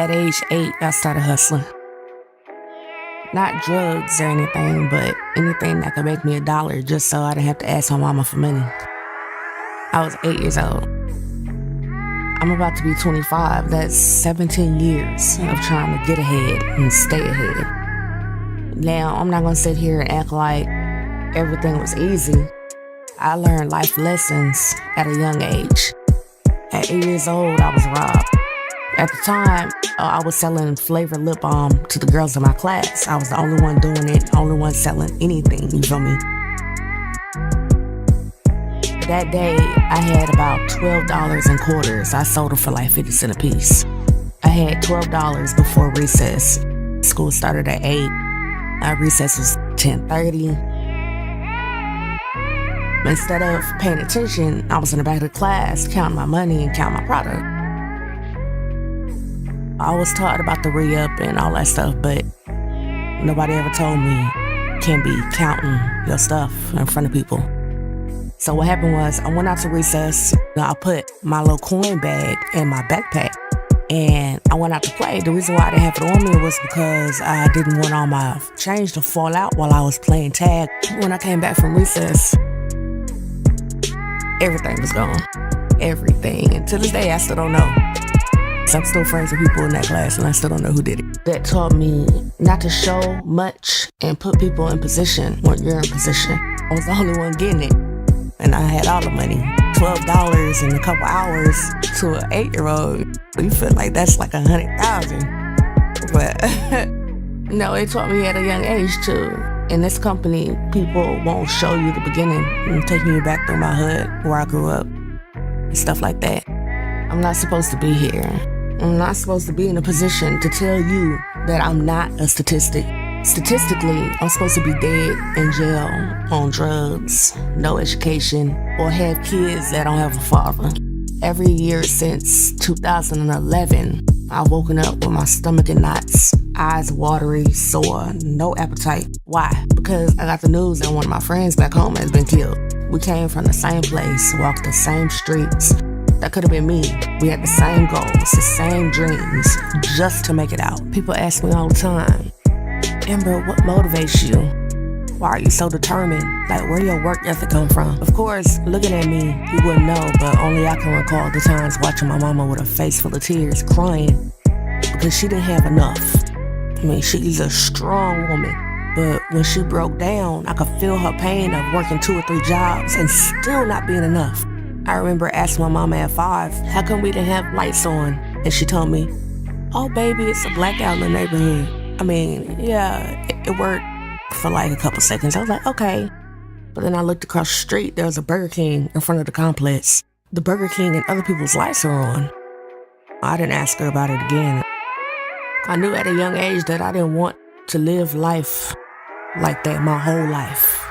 At age 8, I started hustling. Not drugs or anything, but anything that could make me $1 just so I didn't have to ask my mama for money. I was 8 years old. I'm about to be 25. That's 17 years of trying to get ahead and stay ahead. Now, I'm not going to sit here and act like everything was easy. I learned life lessons at a young age. At 8 years old, I was robbed. At the time, I was selling flavored lip balm to the girls in my class. I was the only one doing it, only one selling anything, you feel me? That day, I had about $12 in quarters. I sold them for like 50 cents a piece. I had $12 before recess. School started at 8. Recess was 10:30. Instead of paying attention, I was in the back of the class counting my money and counting my product. I was taught about the re-up and all that stuff, but nobody ever told me you can't be counting your stuff in front of people. So what happened was I went out to recess. I put my little coin bag in my backpack and I went out to play. The reason why I didn't have it on me was because I didn't want all my change to fall out while I was playing tag. When I came back from recess, everything was gone. Everything. And to this day, I still don't know. So I'm still friends with people in that class and I still don't know who did it. That taught me not to show much and put people in position when you're in position. I was the only one getting it. And I had all the money. $12 in a couple hours to an 8-year-old. You feel like that's like 100,000. But no, it taught me at a young age too. In this company, people won't show you the beginning and taking you back through my hood where I grew up and stuff like that. I'm not supposed to be here. I'm not supposed to be in a position to tell you that I'm not a statistic. Statistically, I'm supposed to be dead in jail, on drugs, no education, or have kids that don't have a father. Every year since 2011, I've woken up with my stomach in knots, eyes watery, sore, no appetite. Why? Because I got the news that one of my friends back home has been killed. We came from the same place, walked the same streets. That could have been me. We had the same goals, the same dreams, just to make it out. People ask me all the time, Amber, what motivates you? Why are you so determined? Like, where your work ethic come from? Of course, looking at me, you wouldn't know, but only I can recall the times watching my mama with a face full of tears, crying because she didn't have enough. I mean, she's a strong woman, but when she broke down, I could feel her pain of working 2 or 3 jobs and still not being enough. I remember asking my mama at 5, how come we didn't have lights on? And she told me, oh baby, it's a blackout in the neighborhood. I mean, yeah, it worked for like a couple seconds. I was like, okay. But then I looked across the street, there was a Burger King in front of the complex. The Burger King and other people's lights are on. I didn't ask her about it again. I knew at a young age that I didn't want to live life like that my whole life.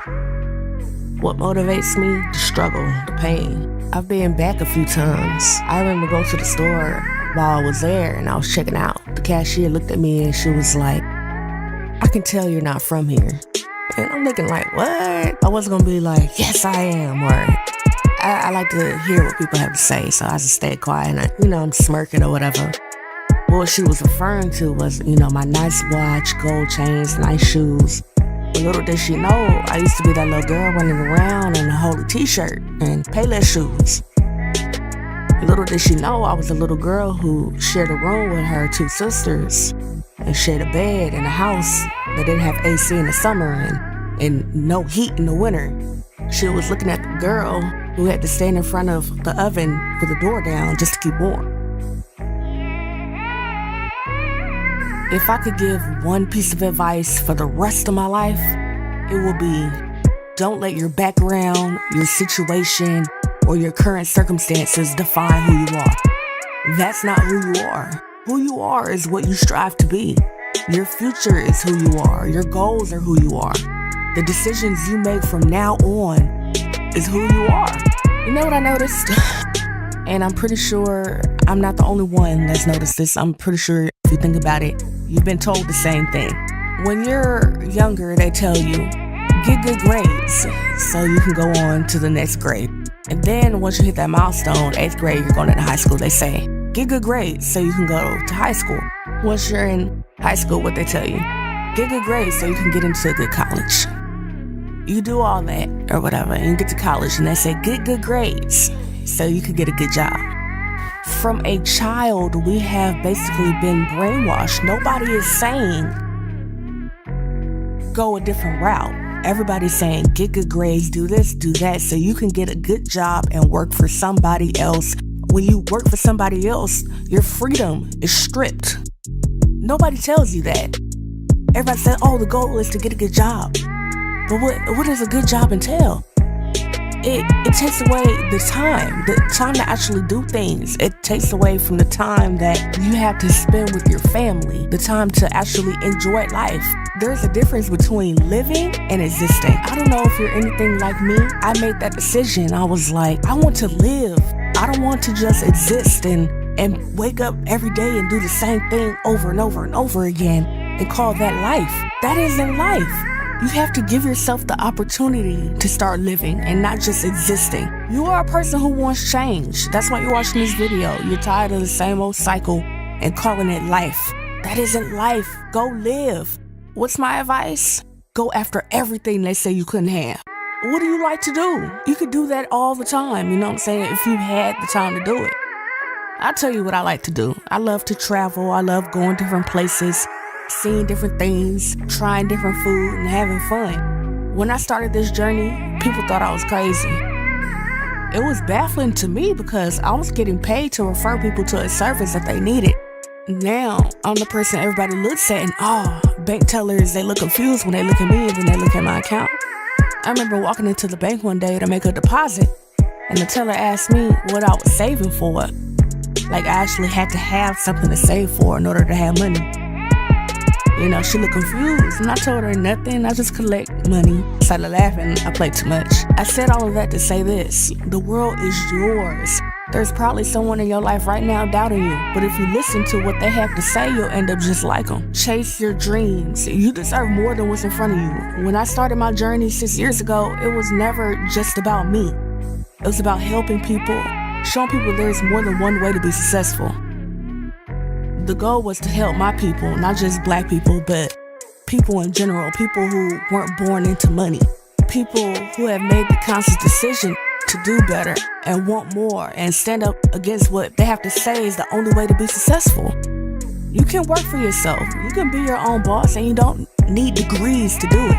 What motivates me? The struggle, the pain. I've been back a few times. I remember going to the store while I was there and I was checking out. The cashier looked at me and she was like, I can tell you're not from here. And I'm thinking like, what? I wasn't gonna be like, yes I am, or I like to hear what people have to say, so I just stayed quiet and I'm smirking or whatever. What she was referring to was, my nice watch, gold chains, nice shoes. But little did she know, I used to be that little girl running around in a holy t-shirt and Payless shoes. Little did she know I was a little girl who shared a room with her 2 sisters and shared a bed in a house that didn't have AC in the summer and no heat in the winter. She was looking at the girl who had to stand in front of the oven with the door down just to keep warm. If I could give one piece of advice for the rest of my life, it would be, don't let your background, your situation, or your current circumstances define who you are. That's not who you are. Who you are is what you strive to be. Your future is who you are. Your goals are who you are. The decisions you make from now on is who you are. You know what I noticed? And I'm pretty sure I'm not the only one that's noticed this. I'm pretty sure if you think about it, you've been told the same thing. When you're younger, they tell you, get good grades so you can go on to the next grade. And then once you hit that milestone, 8th grade, you're going into high school, they say, get good grades so you can go to high school. Once you're in high school, what they tell you, get good grades so you can get into a good college. You do all that or whatever, and you get to college, and they say, get good grades so you can get a good job. From a child, we have basically been brainwashed. Nobody is saying, go a different route. Everybody's saying, get good grades, do this, do that, so you can get a good job and work for somebody else. When you work for somebody else, your freedom is stripped. Nobody tells you that. Everybody says, oh, the goal is to get a good job. But what does a good job entail? It takes away the time to actually do things. It takes away from the time that you have to spend with your family, the time to actually enjoy life. There's a difference between living and existing. I don't know if you're anything like me. I made that decision. I was like, I want to live. I don't want to just exist and wake up every day and do the same thing over and over and over again and call that life. That isn't life. You have to give yourself the opportunity to start living and not just existing. You are a person who wants change. That's why you're watching this video. You're tired of the same old cycle and calling it life. That isn't life. Go live. What's my advice? Go after everything they say you couldn't have. What do you like to do? You could do that all the time, you know what I'm saying, if you had the time to do it. I'll tell you what I like to do. I love to travel. I love going different places, seeing different things, trying different food, and having fun. When I started this journey, people thought I was crazy. It was baffling to me because I was getting paid to refer people to a service that they needed. Now, I'm the person everybody looks at and, bank tellers, they look confused when they look at me and then they look at my account. I remember walking into the bank one day to make a deposit, and the teller asked me what I was saving for. Like I actually had to have something to save for in order to have money. You know, she looked confused, and I told her nothing. I just collect money. Started laughing. I played too much. I said all of that to say this. The world is yours. There's probably someone in your life right now doubting you, but if you listen to what they have to say, you'll end up just like them. Chase your dreams. You deserve more than what's in front of you. When I started my journey 6 years ago, it was never just about me. It was about helping people, showing people there's more than one way to be successful. The goal was to help my people, not just black people, but people in general, people who weren't born into money, people who have made the conscious decision to do better and want more and stand up against what they have to say is the only way to be successful. You can work for yourself. You can be your own boss, and you don't need degrees to do it.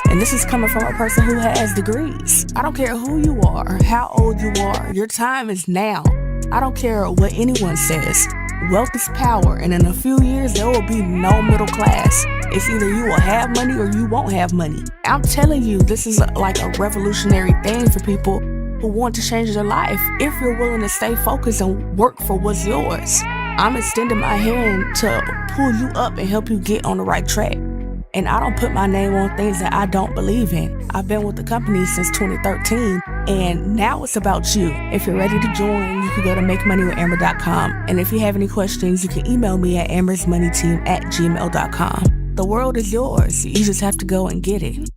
And this is coming from a person who has degrees. I don't care who you are, how old you are. Your time is now. I don't care what anyone says. Wealth is power, and in a few years, there will be no middle class. It's either you will have money or you won't have money. I'm telling you, this is like a revolutionary thing for people who want to change their life if you're willing to stay focused and work for what's yours. I'm extending my hand to pull you up and help you get on the right track. And I don't put my name on things that I don't believe in. I've been with the company since 2013, and now it's about you. If you're ready to join, you can go to makemoneywithamber.com. And if you have any questions, you can email me at ambersmoneyteam@gmail.com. The world is yours. You just have to go and get it.